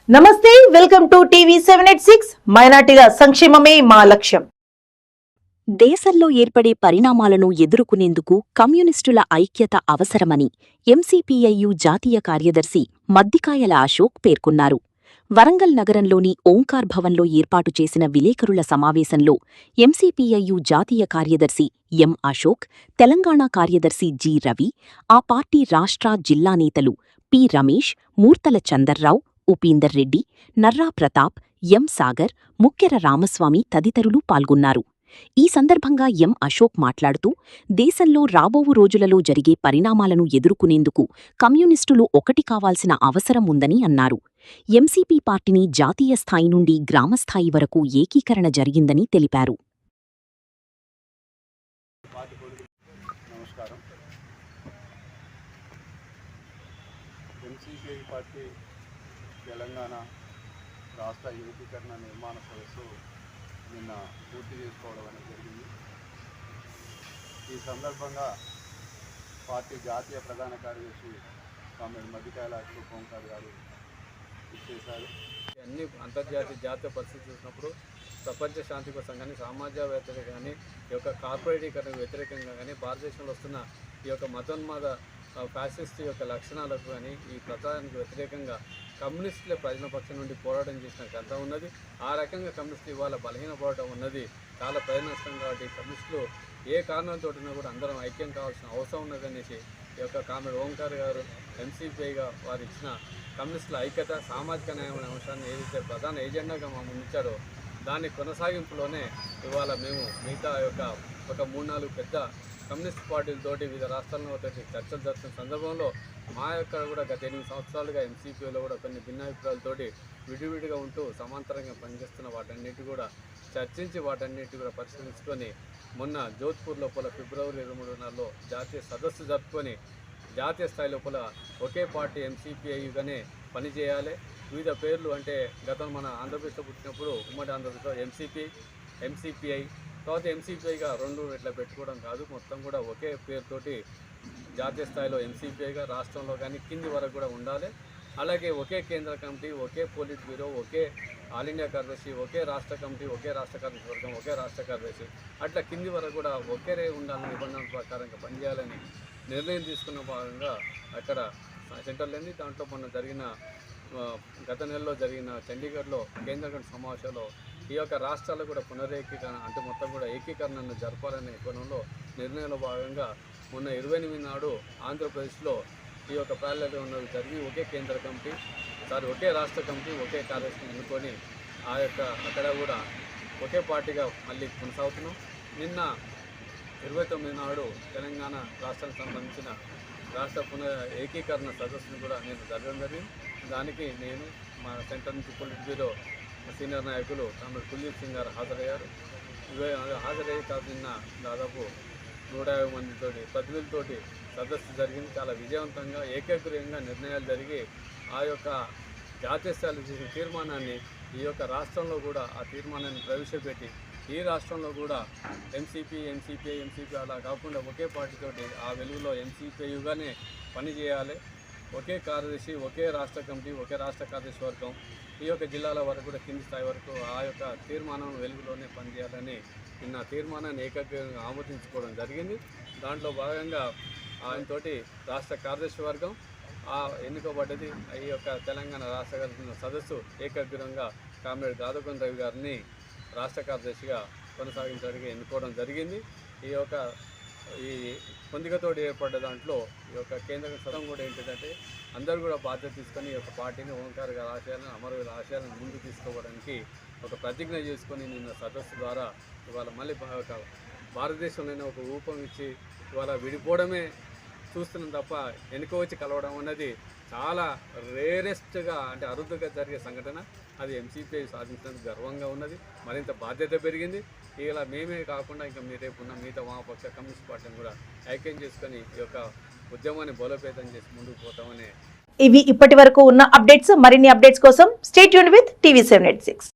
నమస్తే, welcome to TV 786. మైనార్టీల సంక్షేమమే మా లక్ష్యం. దేశంలో ఏర్పడే పరిణామాలను ఎదుర్కొనేందుకు కమ్యూనిస్టుల ఐక్యత అవసరమని ఎంసీపీఐయు జాతీయ కార్యదర్శి మద్దికాయల అశోక్ పేర్కొన్నారు. వరంగల్ నగరంలోని ఓంకార్ భవన్లో ఏర్పాటు చేసిన విలేకరుల సమావేశంలో ఎంసీపీఐయు జాతీయ కార్యదర్శి ఎం అశోక్, తెలంగాణ కార్యదర్శి జి రవి, ఆ పార్టీ రాష్ట్ర, జిల్లా నేతలు పి రమేష్, మూర్తల చందర్రావు, ఉపీందర్ రెడ్డి, నర్రా ప్రతాప్, ఎం సాగర్, ముక్కెర రామస్వామి తదితరులు పాల్గొన్నారు. ఈ సందర్భంగా ఎం అశోక్ మాట్లాడుతూ, దేశంలో రాబోవు రోజులలో జరిగే పరిణామాలను ఎదుర్కొనేందుకు కమ్యూనిస్టులు ఒకటి కావాల్సిన అవసరం ఉందని అన్నారు. ఎంసీపీ పార్టీని జాతీయ స్థాయి నుండి గ్రామస్థాయి వరకు ఏకీకరణ జరిగిందని తెలిపారు. తెలంగాణ రాష్ట్ర ఏకీకరణ నిర్మాణ సదస్సు నిన్న పూర్తి చేసుకోవడం అనేది జరిగింది. ఈ సందర్భంగా పార్టీ జాతీయ ప్రధాన కార్యదర్శి కామ్రేడ్ మద్దికాయల అశోక్ ఓంకార్ గారు ఇచ్చేశారు. అన్ని అంతర్జాతీయ జాతీయ పరిస్థితి చూసినప్పుడు ప్రపంచ శాంతి కోసం కానీ, సమాజవేత్తలు కానీ, ఈ యొక్క కార్పొరేటీకరణ వ్యతిరేకంగా కానీ, భారతదేశంలో వస్తున్న ఈ యొక్క మతోన్మాద ఫ్యాసిస్ట్ యొక్క లక్షణాలకు కానీ, ఈ ప్రచారానికి వ్యతిరేకంగా కమ్యూనిస్టులే ప్రజల పక్షం నుండి పోరాటం చేసిన గత ఉన్నది. ఆ రకంగా కమ్యూనిస్టులు ఇవాళ బలహీన పోరాటం ఉన్నది చాలా ప్రయోజనకరం. కాబట్టి కమ్యూనిస్టులు ఏ కారణంతో కూడా అందరం ఐక్యం కావాల్సిన అవసరం ఉన్నదనేసి ఈ యొక్క కామ్రేడ్ ఓంకార్ గారు ఎంసీపీగా వారు ఇచ్చిన కమ్యూనిస్టుల ఐక్యత, సామాజిక న్యాయం అనే అంశాన్ని ఏదైతే ప్రధాన ఏజెండాగా మా ముందుంచారో దాని కొనసాగింపులోనే ఇవాళ మేము మిగతా యొక్క ఒక 3-4 పెద్ద కమ్యూనిస్ట్ పార్టీలతోటి వివిధ రాష్ట్రాల్లో చర్చలు జరుపుతున్న సందర్భంలో మా యొక్క కూడా గత 8 సంవత్సరాలుగా ఎంసీపీలో కూడా కొన్ని భిన్నాభిప్రాయాలతోటి విడివిడిగా ఉంటూ సమాంతరంగా పనిచేస్తున్న వాటన్నిటి కూడా చర్చించి వాటన్నిటి కూడా పరిశీలించుకొని మొన్న జోధ్పూర్ లోపల ఫిబ్రవరి 23 జాతీయ సదస్సు జరుపుకొని జాతీయ స్థాయి లోపల ఒకే పార్టీ ఎంసీపీఐగానే పనిచేయాలి. వివిధ పేర్లు అంటే గతం మన ఆంధ్రప్రదేశ్లో పుట్టినప్పుడు ఉమ్మడి ఆంధ్రప్రదేశ్లో ఎంసీపీఐ తర్వాత ఎంసీపీఐగా 2 ఇట్లా పెట్టుకోవడం కాదు, మొత్తం కూడా ఒకే పేరుతోటి జాతీయ స్థాయిలో ఎంసీపీఐగా రాష్ట్రంలో కానీ కింది వరకు కూడా ఉండాలి. అలాగే ఒకే కేంద్ర కమిటీ, ఒకే polit bureau, okay all India కార్యదర్శి, ఒకే రాష్ట్ర కమిటీ, ఒకే రాష్ట్ర కార్యదర్శి వర్గం, ఒకే రాష్ట్ర కార్యదర్శి, అట్లా కింది వరకు కూడా ఒకేరే ఉండాలని నిబంధనల ప్రకారంగా పనిచేయాలని నిర్ణయం తీసుకున్న భాగంగా అక్కడ సెంట్రల్ దాంట్లో మొన్న జరిగిన గత నెలలో జరిగిన చండీగఢ్లో కేంద్ర కమిటీ సమావేశంలో ఈ యొక్క రాష్ట్రాలు కూడా పునరేకీకరణ అంటే మొత్తం కూడా ఏకీకరణను జరపాలనే కోణంలో నిర్ణయంలో భాగంగా మొన్న 28 నాడు ఆంధ్రప్రదేశ్లో ఈ యొక్క ప్యారలల్ ఉన్నది జరిగి ఒకే కేంద్ర కమిటీ, ఒకే రాష్ట్ర కమిటీ, ఒకే కార్యదర్శిని ఎన్నుకొని ఆ యొక్క అక్కడ కూడా ఒకే పార్టీగా మళ్ళీ కొనసాగుతున్నాం. నిన్న 29 నాడు తెలంగాణ రాష్ట్రానికి సంబంధించిన రాష్ట్ర ఏకీకరణ సదస్సును కూడా నేను జరగడం జరిగింది. దానికి నేను మా సెంటర్ నుంచి పొలిట్ బ్యూరో సీనియర్ నాయకులు కామ్రేడ్ కుల్దీప్ సింగ్ గారు హాజరయ్యారు. హాజరయ్యి నిన్న దాదాపు 150 మందితోటి ప్రతినిధులతోటి సదస్సు జరిగింది. చాలా విజయవంతంగా ఏకగ్రీయంగా నిర్ణయాలు జరిగి ఆ యొక్క జాతీయ స్థాయిలో చేసిన తీర్మానాన్ని ఈ యొక్క రాష్ట్రంలో కూడా ఆ తీర్మానాన్ని ప్రవేశపెట్టి ఈ రాష్ట్రంలో కూడా ఎంసీపీఐ అలా కాకుండా ఒకే పార్టీతోటి ఆ వెలుగులో ఎంసీపీఐగానే పనిచేయాలి. ఒకే కార్యదర్శి, ఒకే రాష్ట్ర కమిటీ, ఒకే రాష్ట్ర కార్యదర్శి వర్గం, ఈ యొక్క జిల్లాల వరకు కూడా కింది స్థాయి వరకు ఆ యొక్క తీర్మానం వెలుగులోనే పనిచేయాలని నిన్న తీర్మానాన్ని ఏకగ్రీవంగా ఆమోదించుకోవడం జరిగింది. దాంట్లో భాగంగా ఆయనతోటి రాష్ట్ర కార్యదర్శి వర్గం ఎన్నుకోబడ్డది. ఈ యొక్క తెలంగాణ రాష్ట్ర కార్యదర్శి సదస్సు ఏకగ్రీవంగా కామ్రేడ్ గాదకొండ రవి గారిని రాష్ట్ర కార్యదర్శిగా కొనసాగించడానికి ఎన్నుకోవడం జరిగింది. ఈ పొందికతోటి ఏర్పడ్డ దాంట్లో ఈ యొక్క కేంద్ర సదం కూడా ఏంటంటే అందరూ కూడా బాధ్యత తీసుకొని ఈ యొక్క పార్టీని ఓంకార్ గారి ఆశయాలను, అమరవీరుల ఆశయాలను ముందుకు తీసుకోవడానికి ఒక ప్రతిజ్ఞ చేసుకొని నిన్న సదస్సు ద్వారా ఇవాళ మళ్ళీ ఒక భారతదేశంలోనే ఒక రూపం ఇచ్చి ఇవాళ విడిపోవడమే చూస్తున్నాం తప్ప వెనుక వచ్చి కలవడం అన్నది చాలా రేరెస్ట్గా అంటే అరుదుగా జరిగే సంఘటన. అది ఎంసీపీఐ సాధించినందుకు గర్వంగా ఉన్నది, మరింత బాధ్యత పెరిగింది. ఇలా మేమే కాకుండా ఇంకా రేపు ఉన్న మిగతా వామపక్ష కమ్యూనిస్ట్ పార్టీని కూడా ఐక్యం చేసుకొని ఈ యొక్క ఉద్యమాన్ని బలోపేతం చేసి ముందుకు పోతామని. ఇవి ఇప్పటి వరకు ఉన్న అప్డేట్స్. మరిన్ని అప్డేట్స్ కోసం స్టే ట్యూన్డ్ విత్ టీవీ 786.